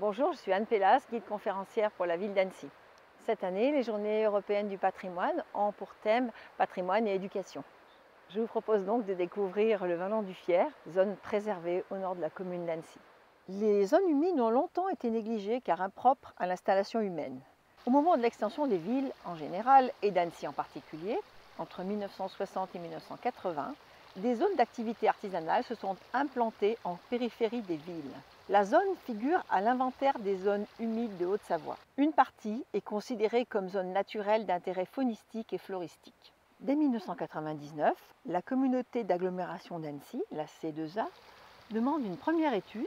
Bonjour, je suis Anne Pélas, guide conférencière pour la ville d'Annecy. Cette année, les Journées européennes du patrimoine ont pour thème patrimoine et éducation. Je vous propose donc de découvrir le Vallon du Fier, zone préservée au nord de la commune d'Annecy. Les zones humides ont longtemps été négligées car impropres à l'installation humaine. Au moment de l'extension des villes en général et d'Annecy en particulier, entre 1960 et 1980, des zones d'activité artisanale se sont implantées en périphérie des villes. La zone figure à l'inventaire des zones humides de Haute-Savoie. Une partie est considérée comme zone naturelle d'intérêt faunistique et floristique. Dès 1999, la communauté d'agglomération d'Annecy, la C2A, demande une première étude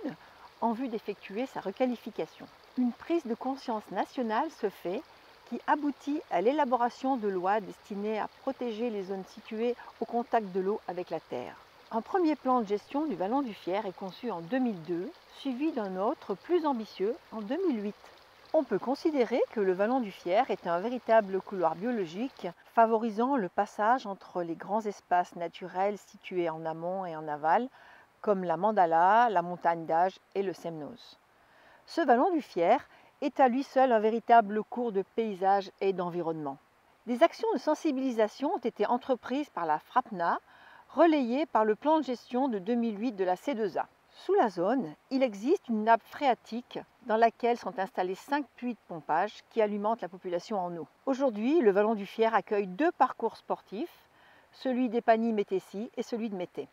en vue d'effectuer sa requalification. Une prise de conscience nationale se fait qui aboutit à l'élaboration de lois destinées à protéger les zones situées au contact de l'eau avec la terre. Un premier plan de gestion du Vallon du Fier est conçu en 2002, suivi d'un autre plus ambitieux en 2008. On peut considérer que le Vallon du Fier est un véritable couloir biologique favorisant le passage entre les grands espaces naturels situés en amont et en aval, comme la Mandala, la montagne d'Age et le Semnoz. Ce Vallon du Fier est à lui seul un véritable cours de paysage et d'environnement. Des actions de sensibilisation ont été entreprises par la FRAPNA, relayées par le plan de gestion de 2008 de la C2A. Sous la zone, il existe une nappe phréatique dans laquelle sont installés 5 puits de pompage qui alimentent la population en eau. Aujourd'hui, le Vallon du Fier accueille 2 parcours sportifs, celui d'Épagny-Métessy et celui de Mété.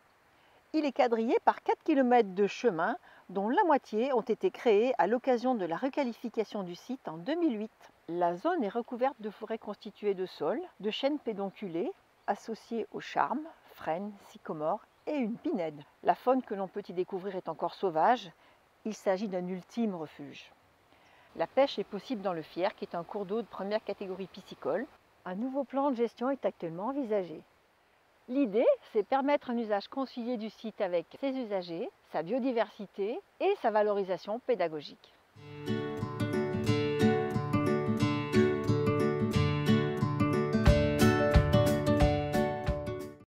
Il est quadrillé par 4 km de chemin, dont la moitié ont été créés à l'occasion de la requalification du site en 2008. La zone est recouverte de forêts constituées de saules, de chênes pédonculés, associés aux charmes, frênes, sycomores et une pinède. La faune que l'on peut y découvrir est encore sauvage. Il s'agit d'un ultime refuge. La pêche est possible dans le Fier, qui est un cours d'eau de première catégorie piscicole. Un nouveau plan de gestion est actuellement envisagé. L'idée, c'est permettre un usage concilié du site avec ses usagers, sa biodiversité et sa valorisation pédagogique.